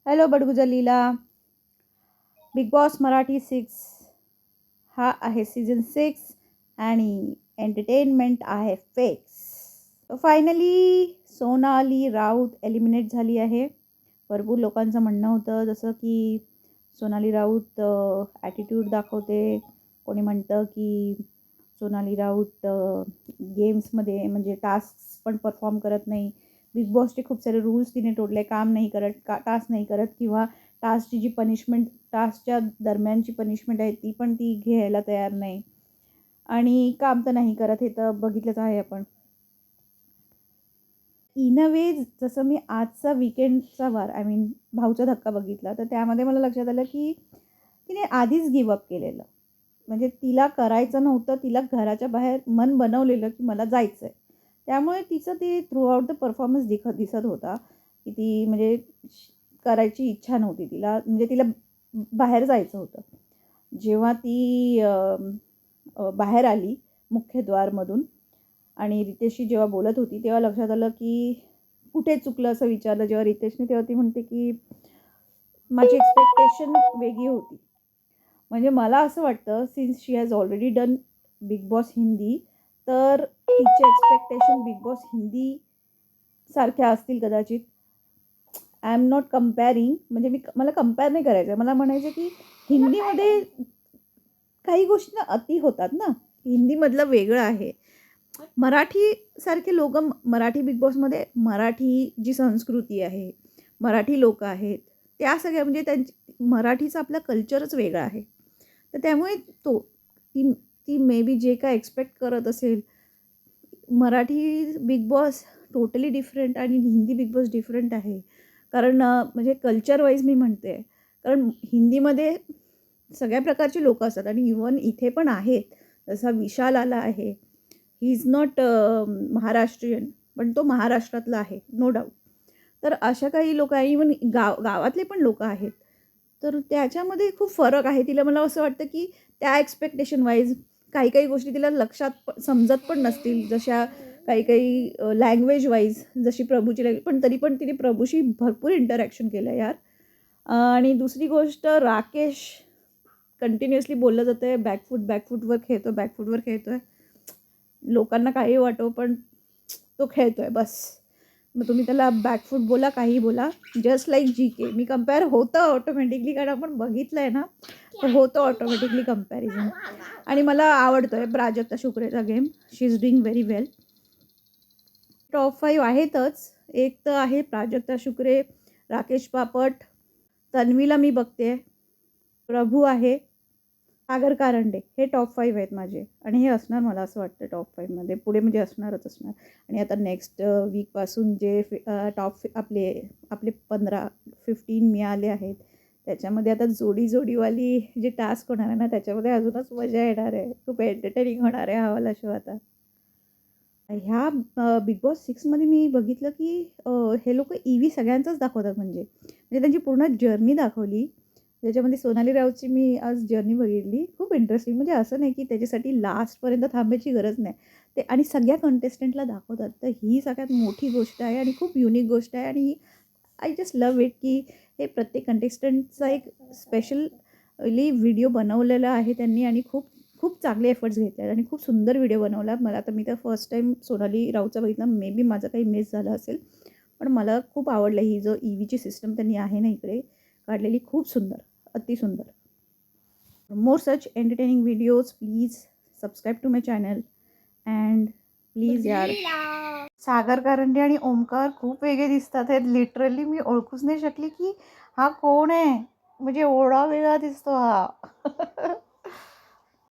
Hello Badgujar लीला. Big boss Marathi 6 हा आहे season 6 आणि एंटरटेनमेंट आहे fix. Finally Sonali Raut eliminate झाली आहे. भरपूर लोकांचं म्हणणं होतं जसं की सोनाली राऊत ॲटिट्यूड दाखवते. कोणी म्हणतं की सोनाली राऊत गेम्समध्ये म्हणजे टास्क पण परफॉर्म करत नाही. बिग बॉसचे खूप सारे रूल्स तिने तोडले. काम नाही करत, टास्क नाही करत, किंवा टास्कची जी पनिशमेंट, टास्कच्या दरम्यानची पनिशमेंट आहे ती पण ती घ्यायला तयार नाही. आणि काम तर नाही करत, हे तर बघितलंच आहे आपण. इन अ वे जसं मी आजचा वीकेंडचा वार भाऊचा धक्का बघितला, तर त्यामध्ये मला लक्षात आलं की तिने आधीच गिवअप केलेलं. म्हणजे तिला करायचं नव्हतं, तिला घराच्या बाहेर मन बनवलेलं की मला जायचं आहे. त्यामुळे तिचं ते थ्रू आउट द परफॉर्मन्स दिसत होता की ती म्हणजे करायची इच्छा नव्हती तिला, म्हणजे तिला बाहेर जायचं होतं. जेव्हा ती बाहेर आली मुख्यद्वारमधून आणि रितेशशी जेव्हा बोलत होती, तेव्हा लक्षात आलं की कुठे चुकलं असं विचारलं जेव्हा रितेशने, तेव्हा ती म्हणते की माझी एक्सपेक्टेशन वेगळी होती. म्हणजे मला असं वाटतं since she has already done big boss Hindi, तर तिचे एक्सपेक्टेशन बिग बॉस हिंदी सारख्या असतील कदाचित. आय एम नॉट कम्पेअरिंग, म्हणजे मला कम्पेअर नाही करायचं आहे. मला म्हणायचं की हिंदीमध्ये काही गोष्टी अति होतात ना. हिंदीमधलं वेगळं आहे. मराठीसारखे लोक मराठी बिग बॉसमध्ये, मराठी जी संस्कृती आहे, मराठी लोक आहेत, त्या सगळ्या म्हणजे त्यांची मराठीचा आपला कल्चरच वेगळा आहे. तर त्यामुळे ती ती मे बी जे काय एक्सपेक्ट करत असेल, Marathi big boss totally different आणि हिंदी बिग बॉस डिफरंट आहे. कारण म्हणजे कल्चर वाईज मी म्हणते, कारण हिंदीमध्ये सगळ्या प्रकारची लोकं असतात आणि इव्हन इथे पण आहेत. जसा विशाल आला आहे, ही इज नॉट महाराष्ट्रीयन, पण तो महाराष्ट्रातला आहे, नो डाऊट. तर अशा काही लोक आहे, इव्हन गावातले पण लोक आहेत. तर त्याच्यामध्ये खूप फरक आहे. तिला मला असं वाटतं की त्या एक्सपेक्टेशन वाईज काही काही गोष्टी तिला लक्षात समजत पण नसतील, जशा काही काही लँग्वेज वाईज, जशी प्रभूची लँग्वेज, पण तरी पण तिने प्रभूशी भरपूर इंटरॅक्शन केलं यार. आणि दुसरी गोष्ट, राकेश कंटिन्युअसली बोललं जातं आहे बॅकफूटवर खेळतो, बॅकफूटवर खेळतो आहे. लोकांना काही वाटो, पण तो खेळतो आहे बस. मग तुम्ही त्याला बॅकफूट बोला, काही बोला, जस्ट लाईक GK. मी कम्पेअर होतं ऑटोमॅटिकली, कारण आपण बघितलं आहे ना, तर होतं ऑटोमॅटिकली कम्पॅरिझन. आणि मला आवडतो आहे प्राजक्ता शुक्रेचा game. She is doing very well. Top 5 आहेतच. एक तर आहे प्राजक्ता शुक्रे, राकेश पापट, तन्वीला मी बघते, प्रभू आहे, सागर कारंडे. हे टॉप 5 आहेत माझे. आणि हे असणार, मला असं वाटतं टॉप 5मध्ये पुढे म्हणजे असणारच असणार. आणि आता नेक्स्ट वीकपासून जे टॉप आपले 15 मिळाले आहेत, त्याच्यामध्ये आता जोडीवाली जे टास्क होणार आहे ना, त्याच्यामध्ये अजूनच मजा येणार आहे. खूप एंटरटेनिंग होणार आहे हा वाला शो आता. ह्या बिग बॉस 6मध्ये मी बघितलं की हे लोकं EV सगळ्यांचाच दाखवतात. म्हणजे त्यांची पूर्ण जर्नी दाखवली. त्याच्यामध्ये सोनाली राऊतची मी आज जर्नी बघितली. खूप इंटरेस्टिंग. म्हणजे असं नाही की त्याच्यासाठी लास्टपर्यंत थांबायची गरज नाही. ते आणि सगळ्या कंटेस्टंटला दाखवतात. तर ही सगळ्यात मोठी गोष्ट आहे आणि खूप युनिक गोष्ट आहे. आणि आय जस्ट लव्ह इट की हे प्रत्येक कंटेस्टंटचा एक स्पेशली व्हिडिओ बनवलेला आहे त्यांनी, आणि खूप खूप चांगले एफर्ट्स घेतले आहेत आणि खूप सुंदर व्हिडिओ बनवला. मला तर, मी तर फर्स्ट टाईम सोनाली राऊतचा बघितला. मे बी माझं काही मिस झालं असेल, पण मला खूप आवडलं. ही जो EVची सिस्टम त्यांनी आहे ना इकडे काढलेली, खूप सुंदर, अतिसुंदर. More such entertaining videos, please subscribe to my channel and please यार. सागर कारंडे आणि ओमकार खूप वेगळे दिसतात आहेत. लिटरली मी ओळखूच नाही शकली की हा कोण आहे. म्हणजे एवढा वेगळा दिसतो हा.